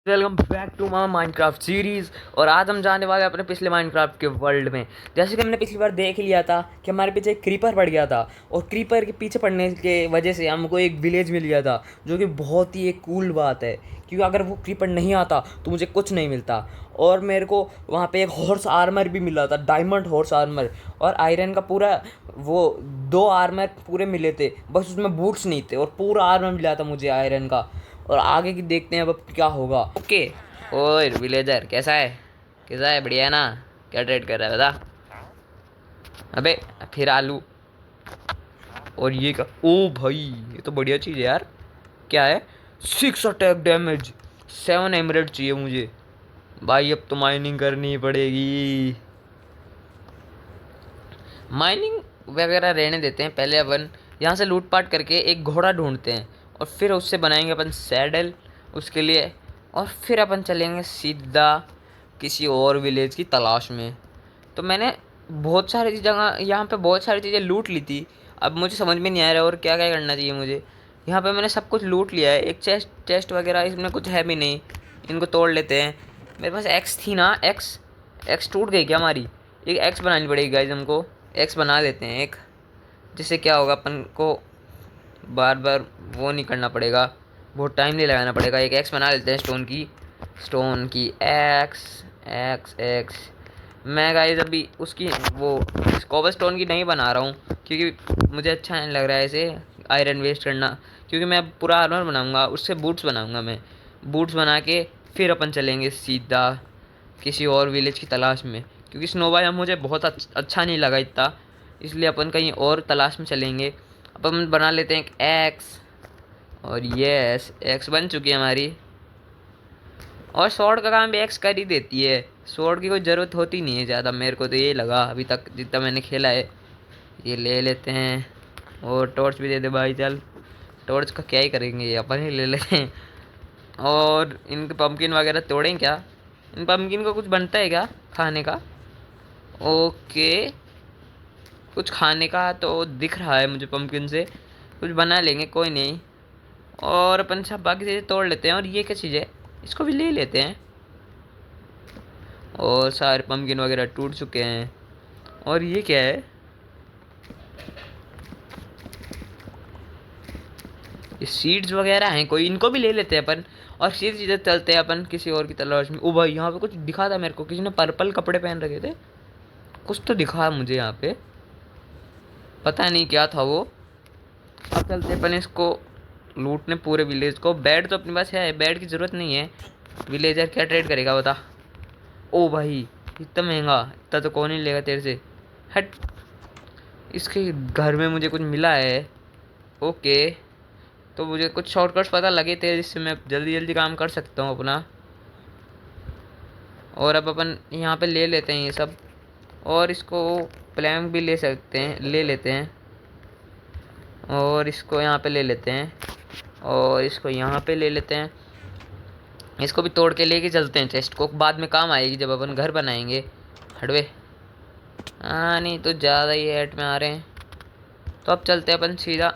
Welcome back to my Minecraft series. और आज हम जाने वाले हैं अपने पिछले माइनक्राफ्ट के वर्ल्ड में। जैसे कि हमने पिछली बार देख लिया था कि हमारे पीछे एक क्रीपर पड़ गया था, और क्रीपर के पीछे पड़ने के वजह से हमको एक विलेज मिल गया था, जो कि बहुत ही एक कूल बात है, क्योंकि अगर वो क्रीपर नहीं आता तो मुझे कुछ नहीं मिलता। और मेरे को वहाँ पे एक हॉर्स आर्मर भी मिला था, डायमंड हॉर्स आर्मर, और आयरन का पूरा वो 2 आर्मर पूरे मिले थे, बस उसमें बूट्स नहीं थे, और पूरा आर्मर मिला था मुझे आयरन का। और आगे की देखते हैं अब क्या होगा। ओके। ओए विलेजर, कैसा है बढ़िया है ना? क्या ट्रेड कर रहा है बता। अबे फिर आलू। और ये क्या? ओ भाई, ये तो बढ़िया चीज़ है यार। क्या है? 6 अटैक डैमेज, 7 एमरेल्ड चाहिए मुझे। भाई अब तो माइनिंग करनी पड़ेगी। माइनिंग वगैरह रहने देते हैं, पहले अपन यहाँ से लूटपाट करके एक घोड़ा ढूंढते हैं, और फिर उससे बनाएंगे अपन सैडल उसके लिए। और फिर अपन चलेंगे सीधा किसी और विलेज की तलाश में। तो मैंने बहुत सारी जगह यहाँ पे बहुत सारी चीज़ें लूट ली थी। अब मुझे समझ में नहीं आ रहा और क्या क्या करना चाहिए मुझे। यहाँ पे मैंने सब कुछ लूट लिया है। एक चेस्ट चेस्ट वगैरह इसमें कुछ है भी नहीं, इनको तोड़ लेते हैं। मेरे पास एक्स थी ना, एक्स एक्स टूट गई क्या हमारी? एक एक्स बनानी पड़ेगी गाइज हमको। एक्स बना लेते हैं एक, जिससे क्या होगा, अपन को बार बार वो नहीं करना पड़ेगा, बहुत टाइम नहीं लगाना पड़ेगा। एक एक्स बना लेते हैं स्टोन की एक्स एक्स एक्स। मैं गाइस अभी उसकी वो कॉबल स्टोन की नहीं बना रहा हूँ, क्योंकि मुझे अच्छा नहीं लग रहा है ऐसे आयरन वेस्ट करना। क्योंकि मैं पूरा आर्मर बनाऊँगा, उससे बूट्स बनाऊँगा मैं। बूट्स बना के फिर अपन चलेंगे सीधा किसी और विलेज की तलाश में, क्योंकि स्नोबायम मुझे बहुत अच्छा नहीं लगा इतना। इसलिए अपन कहीं और तलाश में चलेंगे। अपन बना लेते हैं एक एक्स। और यस, एक्स बन चुकी है हमारी। और स्वॉर्ड का काम भी एक्स कर ही देती है, स्वॉर्ड की कोई ज़रूरत होती नहीं है ज़्यादा, मेरे को तो ये लगा अभी तक जितना मैंने खेला है। ये ले लेते हैं। और टॉर्च भी दे दे भाई, चल। टॉर्च का क्या ही करेंगे, ये अपन ही ले लेते हैं। और इनके पम्पकिन वगैरह तोड़ें क्या? इन पम्पकिन को कुछ बनता है क्या खाने का? ओके, कुछ खाने का तो दिख रहा है मुझे पम्पकिन से, कुछ बना लेंगे, कोई नहीं। और अपन सब बाकी चीज़ें तोड़ लेते हैं। और ये क्या चीज़ है, इसको भी ले लेते हैं। और सारे पम्पकिन वगैरह टूट चुके हैं। और ये क्या है? ये सीड्स वगैरह हैं कोई, इनको भी ले लेते हैं अपन। और सीधे सीधे चलते हैं अपन किसी और की तलाश में। ओ भाई, यहाँ पे कुछ दिखा था मेरे को, किसी ने पर्पल कपड़े पहन रखे थे, कुछ तो दिखा मुझे यहाँ पे, पता नहीं क्या था वो। अब चलते अपन इसको लूटने पूरे विलेज को। बेड तो अपने पास है, बेड की ज़रूरत नहीं है। विलेजर क्या ट्रेड करेगा बता। ओ भाई, इतना महंगा, इतना तो कौन ही लेगा तेरे से, हट। इसके घर में मुझे कुछ मिला है। ओके, तो मुझे कुछ शॉर्टकट्स पता लगे थे जिससे मैं जल्दी जल्दी काम कर सकता हूँ अपना। और अब अपन यहाँ पे ले लेते हैं ये सब। और इसको प्लैंक भी ले सकते हैं, ले लेते हैं। और इसको यहाँ पे ले लेते हैं। और इसको यहाँ पे ले लेते हैं। इसको भी तोड़ के लेके चलते हैं, चेस्ट को बाद में काम आएगी जब अपन घर बनाएंगे। हटवे। हाँ नहीं तो ज़्यादा ही हेट में आ रहे हैं। तो अब चलते हैं अपन सीधा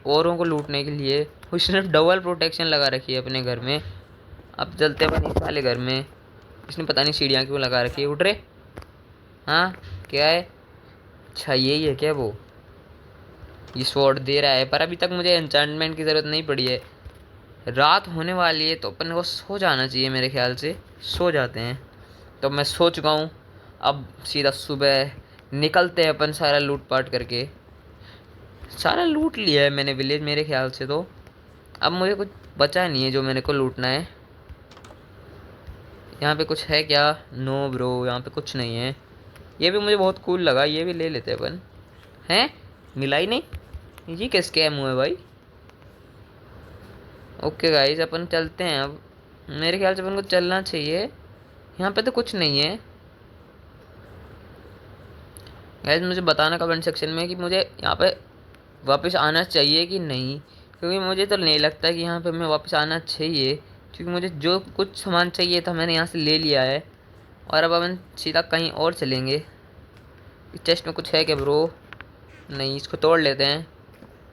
औरों को लूटने के लिए। उसने डबल प्रोटेक्शन लगा रखी है अपने घर में। अब चलते हैं अपन इस वाले घर में। इसने पता नहीं सीढ़ियाँ क्यों लगा रखी है। उठ रहे। हाँ, क्या है? अच्छा यही है क्या वो? ये स्वॉर्ड दे रहा है, पर अभी तक मुझे एन्चेंटमेंट की ज़रूरत नहीं पड़ी है। रात होने वाली है तो अपन को सो जाना चाहिए, मेरे ख्याल से सो जाते हैं। तो मैं सो चुका हूँ। अब सीधा सुबह निकलते हैं अपन, सारा लूट पाट करके। सारा लूट लिया है मैंने विलेज मेरे ख्याल से तो। अब मुझे कुछ बचा नहीं है जो मेरे को लूटना है। यहाँ पे कुछ है क्या? नो ब्रो, यहाँ पे कुछ नहीं है। ये भी मुझे बहुत कूल लगा, ये भी ले लेते हैं अपन। हैं? मिला ही नहीं, ये क्या स्कैम हुआ है भाई। ओके गाइस, अपन चलते हैं अब। मेरे ख्याल से अपन को चलना चाहिए। यहाँ पे तो कुछ नहीं है। गाइस मुझे बताना कमेंट सेक्शन में कि मुझे यहाँ पे वापस आना चाहिए कि नहीं, क्योंकि मुझे तो नहीं लगता कि यहाँ पे मैं वापस आना चाहिए। क्योंकि मुझे जो कुछ सामान चाहिए था मैंने यहाँ से ले लिया है। और अब अपन सीधा कहीं और चलेंगे। इस चेस्ट में कुछ है क्या ब्रो? नहीं, इसको तोड़ लेते हैं।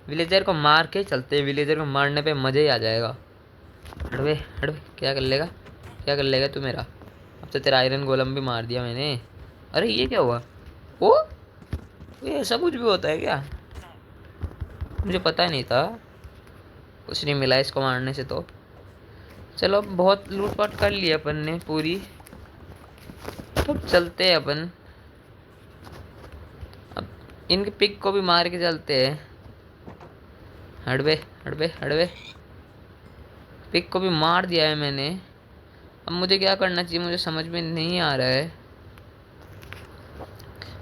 विलेजर को मार के चलते हैं, विलेजर को मारने पे मज़े ही आ जाएगा। हटवे हटवे, क्या कर लेगा? क्या कर लेगा तू मेरा? अब तो तेरा आयरन गोलम भी मार दिया मैंने। अरे ये क्या हुआ? ओ, ये ऐसा कुछ भी होता है क्या? मुझे पता नहीं था। कुछ नहीं मिला इसको मारने से तो। चलो अब बहुत लूटपाट कर लिया अपन ने पूरी। तो चलते हैं अपन। अब इनके पिक को भी मार के चलते हैं। हड़बे हड़बे हड़बे। पिक को भी मार दिया है मैंने। अब मुझे क्या करना चाहिए मुझे समझ में नहीं आ रहा है।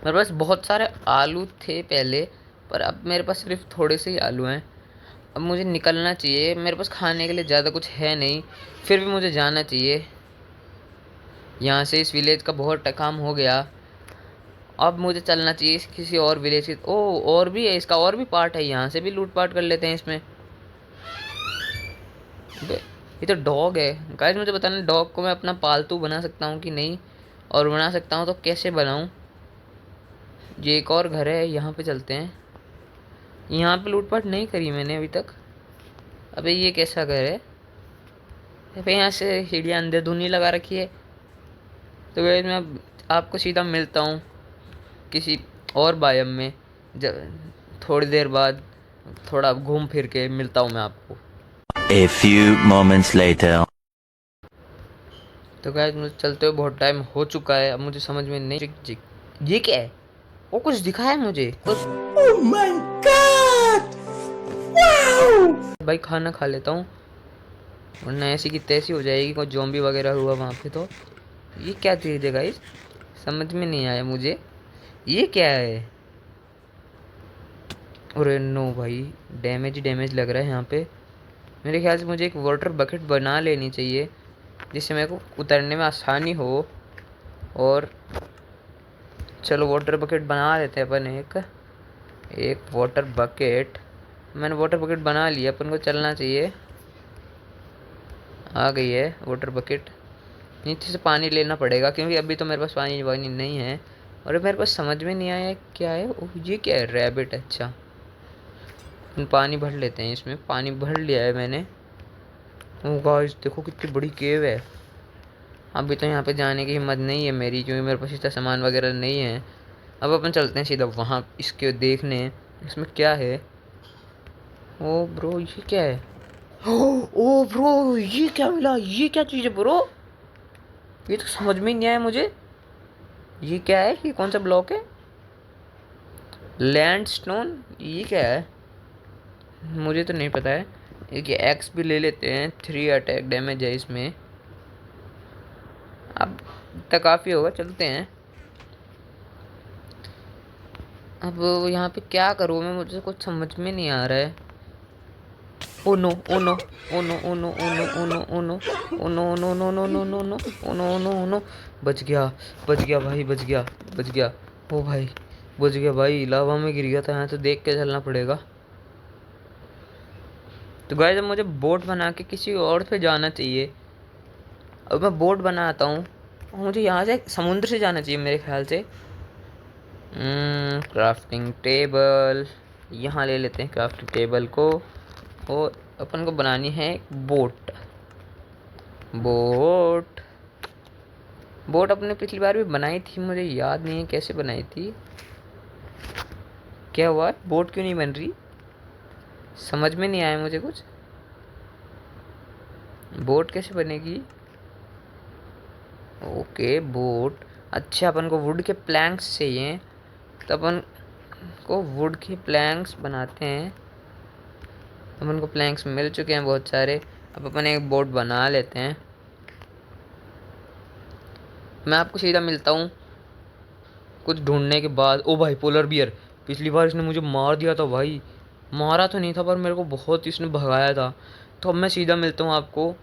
मेरे पास बहुत सारे आलू थे पहले, पर अब मेरे पास सिर्फ थोड़े से ही आलू हैं। अब मुझे निकलना चाहिए, मेरे पास खाने के लिए ज़्यादा कुछ है नहीं, फिर भी मुझे जाना चाहिए यहाँ से। इस विलेज का बहुत काम हो गया। अब मुझे चलना चाहिए किसी और विलेज की। ओ, और भी है इसका, और भी पार्ट है, यहाँ से भी लूट पाट कर लेते हैं इसमें। ये तो डॉग है गाइस। मुझे बताना डॉग को मैं अपना पालतू बना सकता हूँ कि नहीं, और बना सकता हूँ तो कैसे बनाऊँ। ये एक और घर है, यहाँ पे चलते हैं। यहाँ पे लूटपाट नहीं करी मैंने अभी तक। अबे ये कैसा घर है? अबे यहाँ से सीढ़ियाँ अंधेधुनी लगा रखी है। तो गाइस मैं अब आपको सीधा मिलता हूँ किसी और बायम में। जब थोड़ी देर बाद थोड़ा घूम फिर के मिलता हूँ मैं आपको। A few moments later. तो गाइस मुझे चलते हुए बहुत टाइम हो चुका है। अब मुझे समझ में नहीं ये क्या है? वो कुछ दिखा है मुझे कुछ। Oh my God! Wow! भाई खाना खा लेता हूँ वरना ऐसी की तैसी हो जाएगी। कोई ज़ॉम्बी वगैरह हुआ वहाँ पे तो। ये क्या चीज़ है गाइस? समझ में नहीं आया मुझे। ये क्या है? अरे नो भाई, डैमेज ही डैमेज लग रहा है यहाँ पे। मेरे ख्याल से मुझे एक वाटर बकेट बना लेनी चाहिए जिससे मेरे को उतरने में आसानी हो। और चलो वाटर बकेट बना लेते हैं अपन। एक वाटर बकेट। मैंने वाटर बकेट बना लिया, अपन को चलना चाहिए। आ गई है वाटर बकेट। नीचे से पानी लेना पड़ेगा क्योंकि अभी तो मेरे पास पानी वानी नहीं है। और मेरे पास समझ में नहीं आया क्या है। ओह ये क्या है? रैबिट। अच्छा, पानी भर लेते हैं इसमें। पानी भर लिया है मैंने। ओह गाइस देखो कितनी बड़ी केव है। अभी तो यहाँ पे जाने की हिम्मत नहीं है मेरी क्योंकि मेरे पास इतना सामान वगैरह नहीं है। अब अपन चलते हैं सीधा वहाँ इसके देखने इसमें क्या है। ओ ब्रो ये क्या है? ओ ब्रो ये क्या मिला? ये क्या चीज़ है ब्रो? ये तो समझ में ही नहीं आया मुझे। ये क्या है? ये कौन सा ब्लॉक है? लैंडस्टोन। ये क्या है? मुझे तो नहीं पता है। एक एक्स भी ले लेते हैं। 3 अटैक डैमेज है इसमें। अब तक काफ़ी होगा, चलते हैं। अब यहाँ पे क्या करूँ मैं? मुझे कुछ समझ में नहीं आ रहा है। Oh no oh no oh no oh no oh no oh no oh no oh no oh no no no no no no oh no oh no oh no. बच गया भाई, बच गया। ओ भाई बच गया भाई। लावा में गिर गया था। यहाँ तो देख के चलना पड़ेगा। तो गाइस अब मुझे बोट बना के किसी और पे जाना चाहिए। अब मैं बोट बनाता हूँ। मुझे यहाँ से समुद्र से जाना चाहिए मेरे ख्याल से। क्राफ्टिंग टेबल यहाँ ले लेते हैं क्राफ्टिंग टेबल को। और अपन को बनानी है एक बोट। बोट बोट अपने पिछली बार भी बनाई थी, मुझे याद नहीं है कैसे बनाई थी। क्या हुआ? बोट क्यों नहीं बन रही? समझ में नहीं आया मुझे कुछ। बोट कैसे बनेगी? Okay boat. अच्छा अपन को वुड के प्लैंक्स चाहिए, तो अपन को वुड के प्लैंक्स बनाते हैं। अपन को प्लैंक्स मिल चुके हैं बहुत सारे। अब अपन एक बोट बना लेते हैं। मैं आपको सीधा मिलता हूँ कुछ ढूंढने के बाद। ओ भाई पोलर बियर। पिछली बार इसने मुझे मार दिया था भाई। मारा तो नहीं था पर मेरे को बहुत इसने भगाया था। तो अब मैं सीधा मिलता हूँ आपको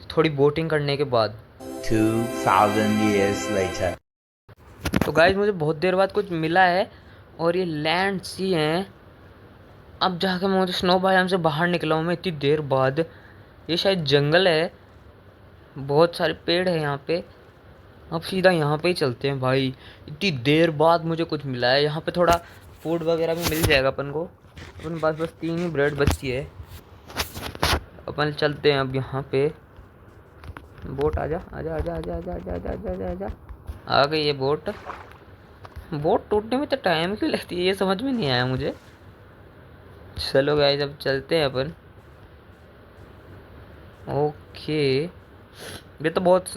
थोड़ी बोटिंग करने के बाद। 2000 years later. तो गाइस मुझे बहुत देर बाद कुछ मिला है और ये लैंड सी हैं। अब जाके मुझे स्नो बायोम से बाहर निकला हूँ मैं इतनी देर बाद। ये शायद जंगल है, बहुत सारे पेड़ है यहाँ पे। अब सीधा यहाँ पे ही चलते हैं भाई। इतनी देर बाद मुझे कुछ मिला है। यहाँ पे थोड़ा फूड वगैरह भी मिल जाएगा अपन को। अपन पास बस 3 ही ब्रेड बची है। अपन चलते हैं अब यहाँ पे। बोट आजा आजा आजा आजा आजा आजा आजा आजा आजा आजा। आ गई ये बोट। बोट टूटने में तो टाइम क्यों लगती है, ये समझ में नहीं आया मुझे। चलो गाइस अब चलते हैं अपन। ओके, ये तो बहुत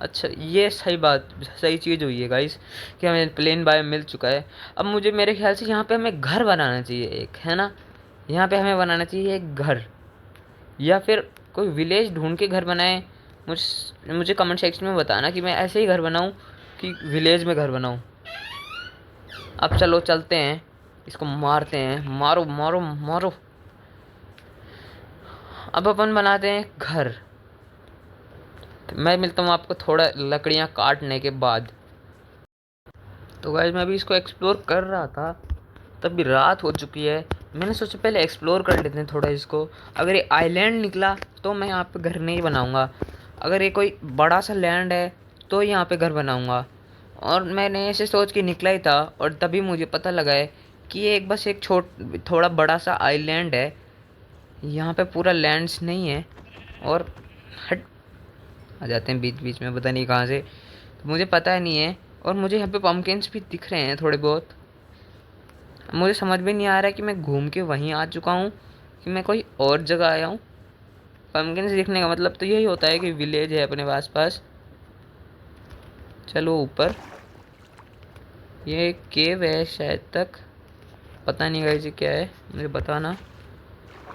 अच्छा, ये सही चीज़ हुई है गाइस कि हमें प्लेन बायो मिल चुका है। अब मुझे मेरे ख्याल से यहाँ पे हमें घर बनाना चाहिए एक, है ना। यहाँ पे हमें बनाना चाहिए एक घर, या फिर कोई विलेज ढूंढ के घर बनाए। मुझे कमेंट सेक्शन में बताना कि मैं ऐसे ही घर बनाऊँ कि विलेज में घर बनाऊँ। अब चलो चलते हैं, इसको मारते हैं, मारो मारो मारो। अब अपन बनाते हैं घर। मैं मिलता हूँ आपको थोड़ा लकड़ियाँ काटने के बाद। तो गाइस मैं अभी इसको एक्सप्लोर कर रहा था, तभी रात हो चुकी है। मैंने सोचा पहले एक्सप्लोर कर लेते हैं थोड़ा इसको। अगर ये आइलैंड निकला तो मैं यहाँ पे घर नहीं बनाऊँगा, अगर ये कोई बड़ा सा लैंड है तो यहाँ पे घर बनाऊँगा। और मैंने ऐसे सोच के निकला ही था, और तभी मुझे पता लगा है कि ये बस एक थोड़ा बड़ा सा आइलैंड है, यहाँ पे पूरा लैंड्स नहीं है। और हट आ जाते हैं बीच बीच में, पता नहीं कहाँ से, तो मुझे पता नहीं है। और मुझे यहाँ पे पम्पकिन्स भी दिख रहे हैं थोड़े बहुत। मुझे समझ में नहीं आ रहा है कि मैं घूम के वहीं आ चुका हूँ कि मैं कोई और जगह आया हूँ। पम्पकिन्स दिखने का मतलब तो यही होता है कि विलेज है अपने आस पास। चलो ऊपर, ये केव है शायद तक, पता नहीं कैसे क्या है, मुझे बताना।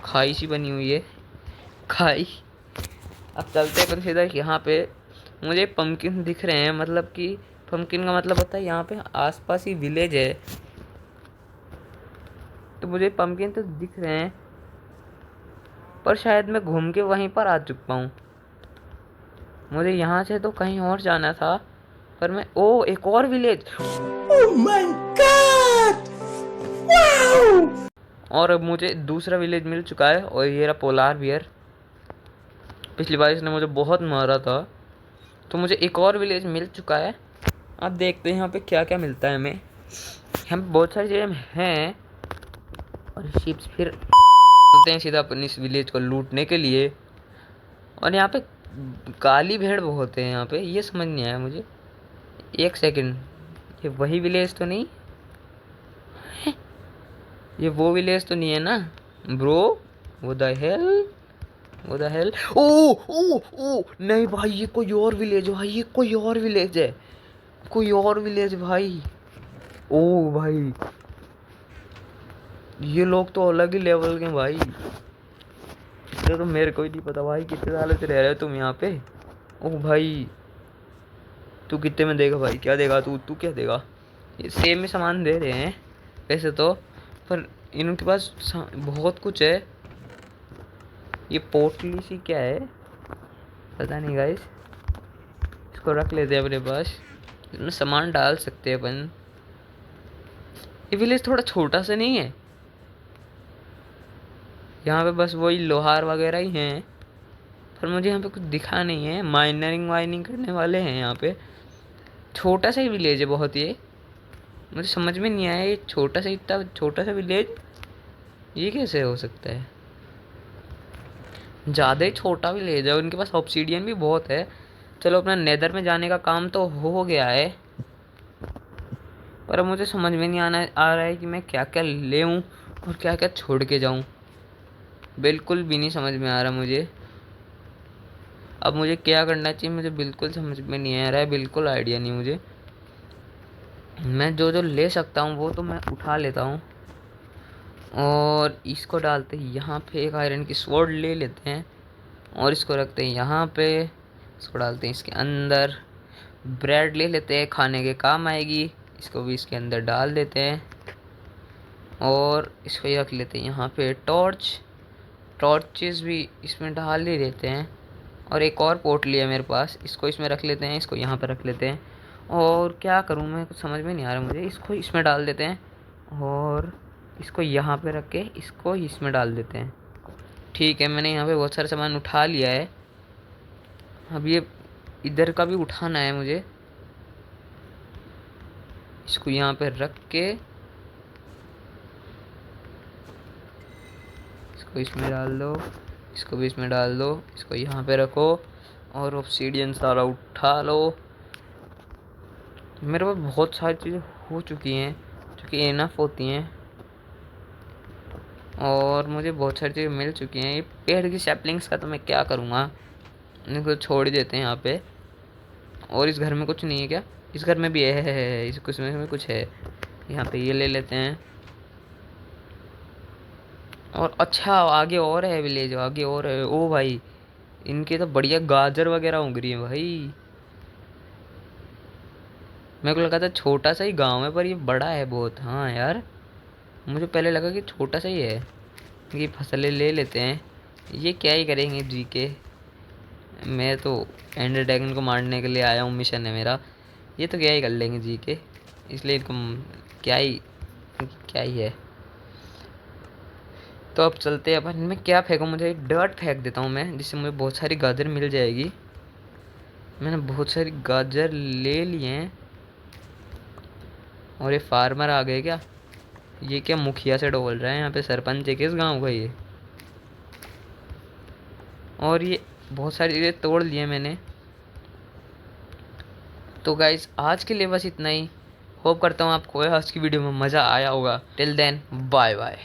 खाई सी बनी हुई है, खाई। अब चलते हैं अपन सीधा यहाँ पे। मुझे पम्पकिन दिख रहे हैं, मतलब कि पम्पकिन का मतलब होता है यहाँ पे आसपास ही विलेज है, तो मुझे पम्पकिन तो दिख रहे हैं, पर शायद मैं घूम के वहीं पर आ चुका हूँ। मुझे यहाँ से तो कहीं और जाना था, पर मैं एक और village. Oh my god! Wow! और अब मुझे दूसरा विलेज मिल चुका है, और ये रहा पोलार बियर। पिछली बार इसने मुझे बहुत मारा था, तो मुझे एक और विलेज मिल चुका है। अब देखते हैं यहाँ पे क्या क्या मिलता है हमें। यहाँ पे बहुत सारी चीज़ें हैं, और शिप्स फिर चलते हैं सीधा अपन इस विलेज को लूटने के लिए। और यहाँ पे काली भेड़ बहुत है यहाँ पे, ये समझ नहीं आया मुझे। एक सेकंड, ये वही विलेज तो नहीं, ये वो विलेज तो नहीं है ना ब्रो? वो द हेल ओ ओ ओ नहीं भाई, ये कोई और विलेज है भाई, ये कोई और विलेज है, कोई और विलेज भाई। ओ भाई, ये लोग तो अलग ही लेवल के भाई। ये तो मेरे को ही नहीं पता भाई, कितने सालों से रह रहे हो तुम यहाँ पे। ओ भाई, तू कितने में देगा भाई, क्या देगा तू तू क्या देगा? ये सेम में सामान दे रहे हैं वैसे तो, पर इनके पास बहुत कुछ है। ये पोटली सी क्या है पता नहीं गाइस, इसको रख लेते हैं अपने पास, इसमें सामान डाल सकते हैं अपन। ये विलेज थोड़ा छोटा सा नहीं है? यहाँ पे बस वही लोहार वगैरह ही हैं, पर मुझे यहाँ पे कुछ दिखा नहीं है। माइनिंग वाइनिंग करने वाले हैं यहाँ पे। छोटा सा ही विलेज है बहुत, ये मुझे समझ में नहीं आया, ये छोटा सा, इतना छोटा सा विलेज ये कैसे हो सकता है? ज़्यादा ही छोटा विलेज है, उनके पास ऑब्सीडियन भी बहुत है। चलो अपना नेदर में जाने का काम तो हो गया है, पर अब मुझे समझ में नहीं आ रहा है कि मैं क्या क्या ले आऊँ और क्या क्या छोड़ के जाऊँ। बिल्कुल भी नहीं समझ में आ रहा मुझे। अब मुझे क्या करना चाहिए मुझे बिल्कुल समझ में नहीं आ रहा है, बिल्कुल आइडिया नहीं मुझे। मैं जो जो ले सकता हूँ वो तो मैं उठा लेता हूँ, और इसको डालते हैं यहाँ पे। एक आयरन की स्वॉर्ड ले लेते हैं और इसको रखते हैं यहाँ पे। इसको डालते हैं इसके अंदर। ब्रेड ले लेते हैं, खाने के काम आएगी, इसको भी इसके अंदर डाल देते हैं। और इसको रख लेते हैं यहाँ पे। टॉर्चेस भी इसमें डाल ही देते हैं। और एक और पोटली है मेरे पास, इसको इसमें रख लेते हैं, इसको यहाँ पे रख लेते हैं। और क्या करूँ मैं, कुछ समझ में नहीं आ रहा मुझे। इसको इसमें डाल देते हैं, और इसको यहाँ पे रख के इसको इसमें डाल देते हैं। ठीक है, मैंने यहाँ पे बहुत सारा सामान उठा लिया है। अब ये इधर का भी उठाना है मुझे। इसको यहाँ पे रख के इसको इसमें डाल दो, इसको भी इसमें डाल दो, इसको यहाँ पे रखो, और ऑब्सीडियन सारा उठा लो। मेरे पास बहुत सारी चीज़ें हो चुकी हैं जो कि इनफ होती हैं, और मुझे बहुत सारी चीज़ें मिल चुकी हैं। ये पेड़ की सैपलिंग्स का तो मैं क्या करूँगा, इनको छोड़ ही देते हैं यहाँ पे। और इस घर में कुछ नहीं है क्या? इस घर में भी है, इस कुछ में कुछ है। यहाँ पे ये ले लेते हैं। और अच्छा आगे और है विलेज, आगे और है। ओ भाई, इनके तो बढ़िया गाजर वगैरह उग रही है भाई। मेरे को लगा था छोटा सा ही गांव है, पर ये बड़ा है बहुत। हाँ यार, मुझे पहले लगा कि छोटा सा ही है। ये फसलें ले लेते हैं। ये क्या ही करेंगे जी के, मैं तो एंडर ड्रैगन को मारने के लिए आया हूँ, मिशन है मेरा। ये तो क्या ही कर लेंगे जी के, इसलिए इनको क्या ही है। तो अब चलते हैं अपन। मैं क्या फेंकूँ, मुझे डर्ट फेंक देता हूँ मैं, जिससे मुझे बहुत सारी गाजर मिल जाएगी। मैंने बहुत सारी गाजर ले लिए हैं। और ये फार्मर आ गए क्या? ये क्या मुखिया से डोल रहा है यहाँ पे? सरपंच है किस गांव का ये? और ये बहुत सारी चीज़ें तोड़ लिए मैंने। तो गाइज आज के लिए बस इतना ही। होप करता हूँ आपको आज की वीडियो में मज़ा आया होगा। Till then bye bye.